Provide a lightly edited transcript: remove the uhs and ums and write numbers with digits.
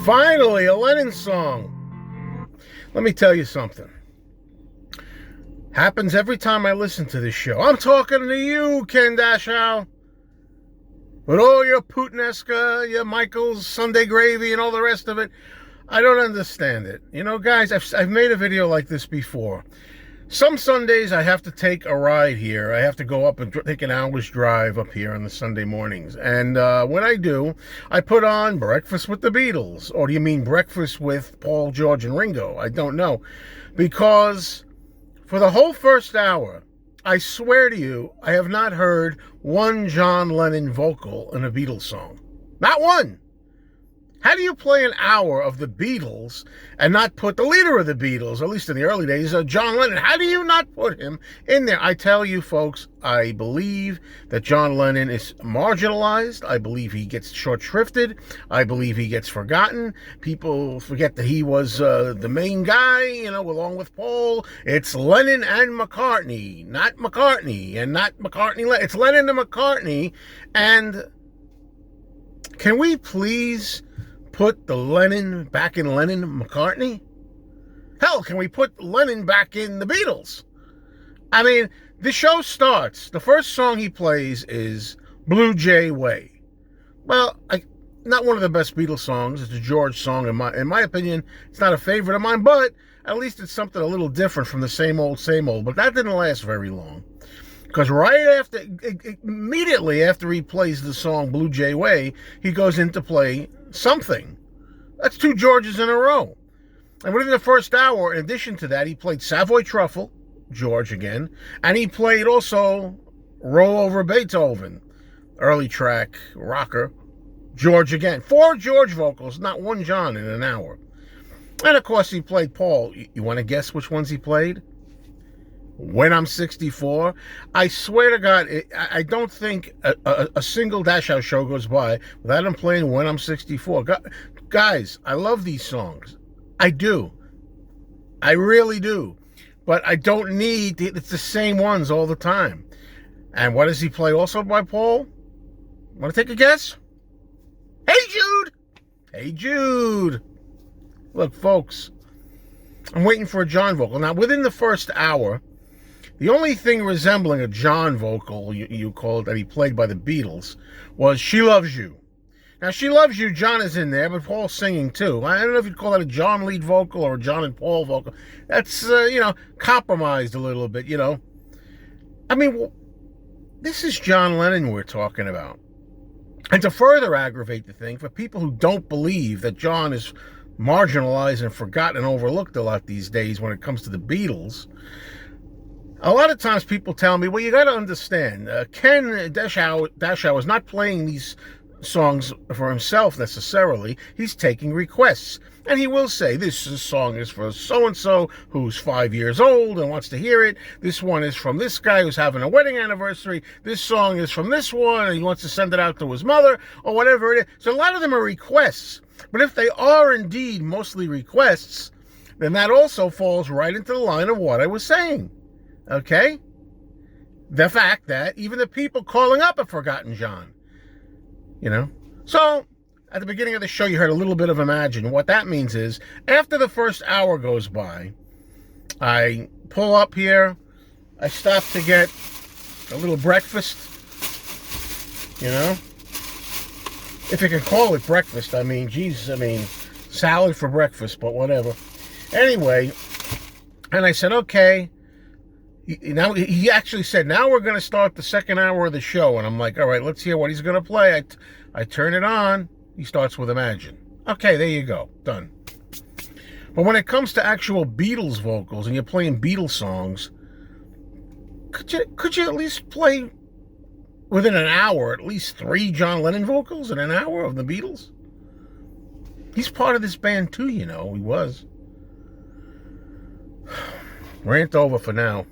Finally, a Lennon song. Let me tell you something. Happens every time I listen to this show. I'm talking to you, Ken Dashow. With all your Puttanesca, your Michael's Sunday gravy, and all the rest of it. I don't understand it. You know, guys, I've made a video like this before. Some Sundays I have to take a ride here. I have to go up and take an hour's drive up here on the Sunday mornings. And when I do, I put on Breakfast with the Beatles. Or do you mean Breakfast with Paul, George, and Ringo? I don't know. Because for the whole first hour, I swear to you, I have not heard one John Lennon vocal in a Beatles song. Not one. How do you play an hour of the Beatles and not put the leader of the Beatles, at least in the early days, John Lennon? How do you not put him in there? I tell you, folks, I believe that John Lennon is marginalized. I believe he gets short-shrifted. I believe he gets forgotten. People forget that he was the main guy, you know, along with Paul. It's Lennon and McCartney, not McCartney, and not McCartney. It's Lennon and McCartney. And can we please put the Lennon back in Lennon McCartney? Hell, can we put Lennon back in the Beatles? I mean, the show starts. The first song he plays is Blue Jay Way. Well, not one of the best Beatles songs. It's a George song. In my opinion, it's not a favorite of mine, but at least it's something a little different from the same old, same old. But that didn't last very long. Because immediately after he plays the song Blue Jay Way, he goes in to play Something. That's two Georges in a row. And within the first hour, in addition to that, he played Savoy Truffle, George again, and he played also Roll Over Beethoven, early track, rocker, George again. 4 George vocals, not one John in an hour. And of course, he played Paul. You want to guess which ones he played? When I'm 64, I swear to God, I don't think a single Dash House show goes by without him playing When I'm 64. Guys, I love these songs. I do. I really do. But I don't need, it's the same ones all the time. And what does he play also by Paul? Want to take a guess? Hey Jude! Hey Jude! Look, folks, I'm waiting for a John vocal. Now, within the first hour, the only thing resembling a John vocal, you call it, that he played by the Beatles, was She Loves You. Now, She Loves You, John is in there, but Paul's singing too. I don't know if you'd call that a John lead vocal or a John and Paul vocal. That's, compromised a little bit, you know. I mean, this is John Lennon we're talking about. And to further aggravate the thing, for people who don't believe that John is marginalized and forgotten and overlooked a lot these days when it comes to the Beatles, a lot of times people tell me, well, you got to understand, Ken Dashow is not playing these songs for himself necessarily. He's taking requests. And he will say, this song is for so-and-so who's 5 years old and wants to hear it. This one is from this guy who's having a wedding anniversary. This song is from this one and he wants to send it out to his mother or whatever it is. So a lot of them are requests. But if they are indeed mostly requests, then that also falls right into the line of what I was saying. Okay? The fact that even the people calling up have forgotten John. You know? So, at the beginning of the show, you heard a little bit of Imagine. What that means is, after the first hour goes by, I pull up here, I stop to get a little breakfast, you know? If you can call it breakfast, I mean, salad for breakfast, but whatever. Anyway, and I said, okay. Now he actually said, now we're going to start the second hour of the show. And I'm like, all right, let's hear what he's going to play. I turn it on. He starts with Imagine. Okay, there you go. Done. But when it comes to actual Beatles vocals and you're playing Beatles songs, could you at least play within an hour at least 3 John Lennon vocals in an hour of the Beatles? He's part of this band too, you know. He was. Rant over for now.